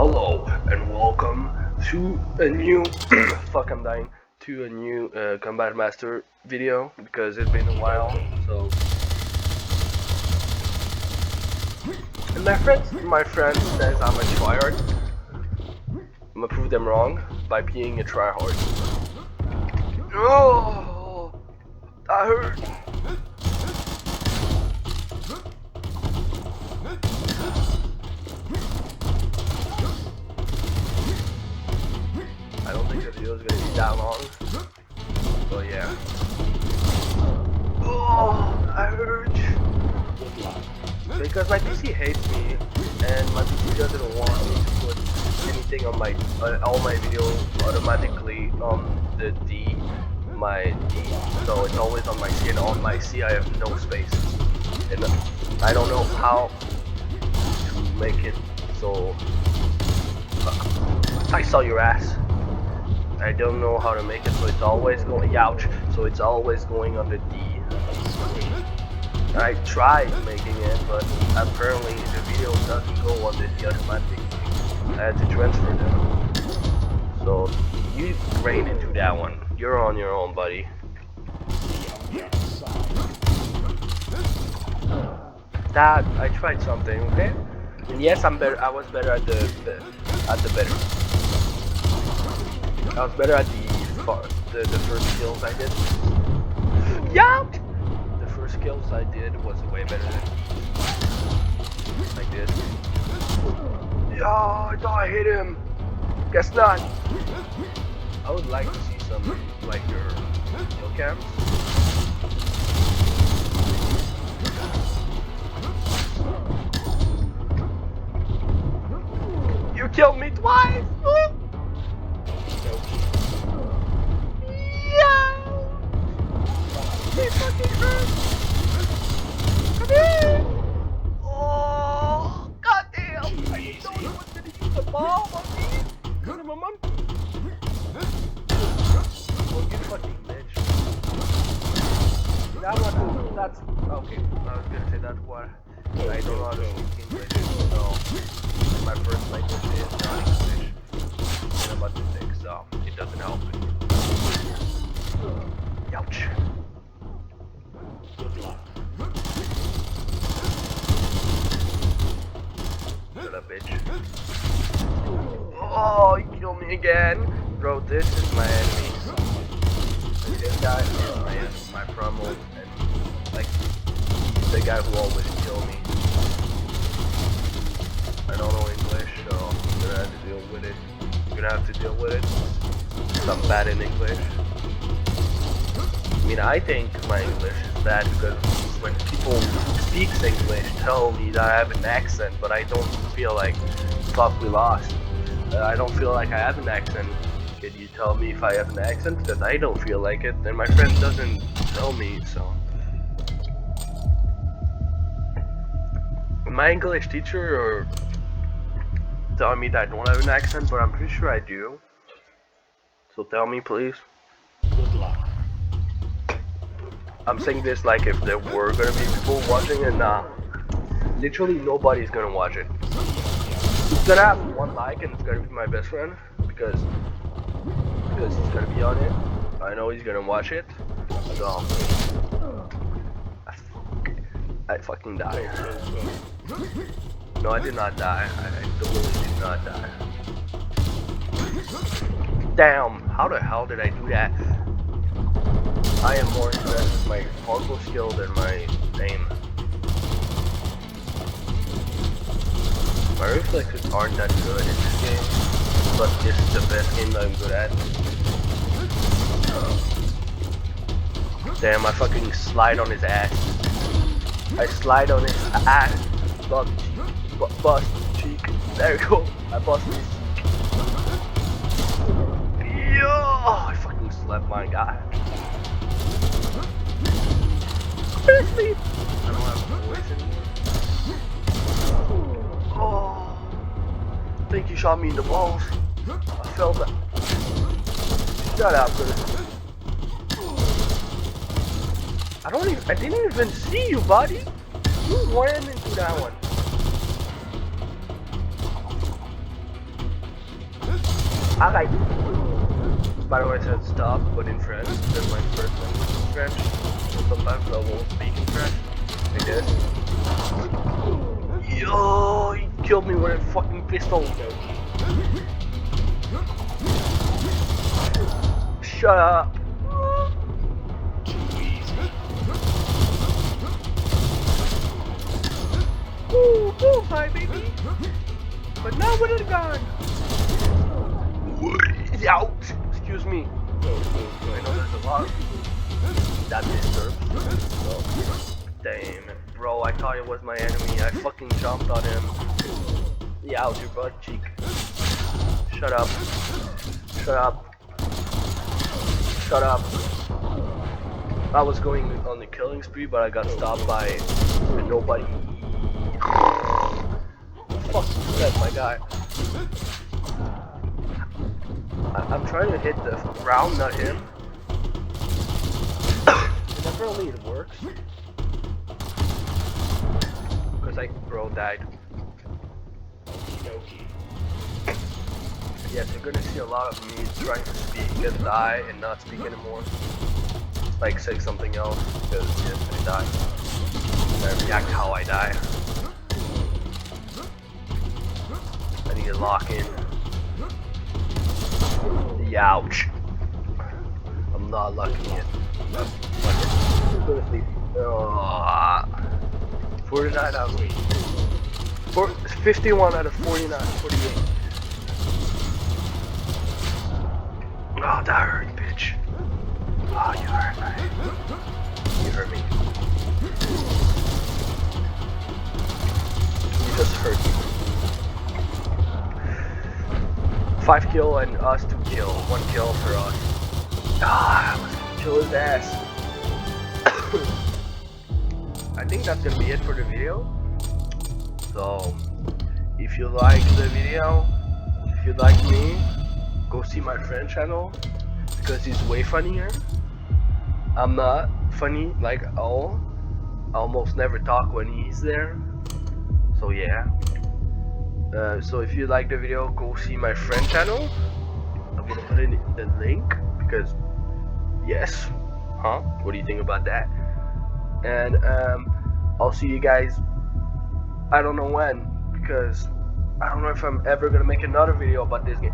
Hello and welcome to a new fuck I'm dying to a new Combat Master video because it's been a while. So and my friend says I'm a tryhard. I'm gonna prove them wrong by being a tryhard. Oh, that hurt. I don't think the video is gonna be that long. So yeah. Oh, that hurt. Because my PC hates me, and my PC doesn't want me to put anything on my all my videos automatically on the D, my D. So it's always on my C, and on my C I have no space, and I don't know how to make it so. I saw your ass. I don't know how to make it so it's always going. Ouch! So it's always going on the D. I tried making it, but apparently the video doesn't go on the automatically. I had to transfer them. So you ran into that one. You're on your own, buddy. That I tried something, okay? And yes, I'm better. I was better at the better. I was better at the first kills I did. Yeah. The first kills I did was way better than I did. Yeah, I thought I hit him. Guess not. I would like to see some like your kill cams. You killed me twice. He fucking hurt! Come here! Oh, goddamn! I didn't know he was gonna use a bomb on me! Come on, mom! Oh, you fucking bitch. That one, that's... Okay, I was gonna say that's what... I don't know how to speak English, so... My first language is not English. And I'm about to think, so it doesn't help. Ouch. Shut up, bitch. Oh, you killed me again. Bro, this is my enemy. This guy is my promo, and like, the guy who always kills me. I don't know English, so I'm gonna have to deal with it. I'm gonna have to deal with it. 'Cause I'm bad in English. I mean, I think my English is bad because when people speak English tell me that I have an accent, but I don't feel like, fuck, we lost. I don't feel like I have an accent. Can you tell me if I have an accent? Because I don't feel like it, and my friend doesn't tell me, so. My English teacher or telling me that I don't have an accent, but I'm pretty sure I do. So tell me, please. Good luck. I'm saying this like if there were gonna be people watching it, nah. Literally nobody's gonna watch it. It's gonna have one like and it's gonna be my best friend because he's gonna be on it. I know he's gonna watch it. So I fucking died. No, I did not die. I totally did not die. Damn, how the hell did I do that? I am more impressed with my parkour skill than my aim. My reflexes aren't that good in this game, but this is the best game that I'm good at. Damn, I fucking slide on his ass. I slide on his ass, bust cheek. There you go. I bust his cheek. Yo, I fucking slapped my guy. Sleep. I don't have a voice anymore. Oh, I think you shot me in the balls. I felt that. Shut up, dude. I didn't even see you, buddy. You ran into that one. Alright. By the way, I said stop, but in French, because my first language is French. So sometimes I won't speak in French. Like this. Yo, he killed me with a fucking pistol. Shut up. Ooh, bullseye, baby. But now with a gun. Ouch. Excuse me. I know there's a lot that disturbs. So, damn it. Bro, I thought it was my enemy. I fucking jumped on him. Yeah, out your butt cheek. Shut up. Shut up. Shut up. I was going on the killing spree, but I got stopped by nobody. Fuck, that's my guy. I'm trying to hit the ground, not him. It never really works. Because bro died. Yes, you're gonna see a lot of me trying to speak and die and not speak anymore. Like say something else, because yes, I die. I react how I die. I need to lock in. Ouch. I'm not lucky yet. Go to sleep. 49 out of 51 out of 49, 48. Oh, that hurt, bitch. Oh, you hurt me. You hurt me. You just hurt me. 5 kill and us 2 kill. 1 kill for us. Ah, let's kill his ass. I think that's gonna be it for the video. So, if you like the video, if you like me, go see my friend channel because he's way funnier. I'm not funny like at all. I almost never talk when he's there. So yeah. So if you like the video, go see my friend channel. I'm gonna put in the link because yes, huh? What do you think about that? And I'll see you guys. I don't know when, because I don't know if I'm ever gonna make another video about this game.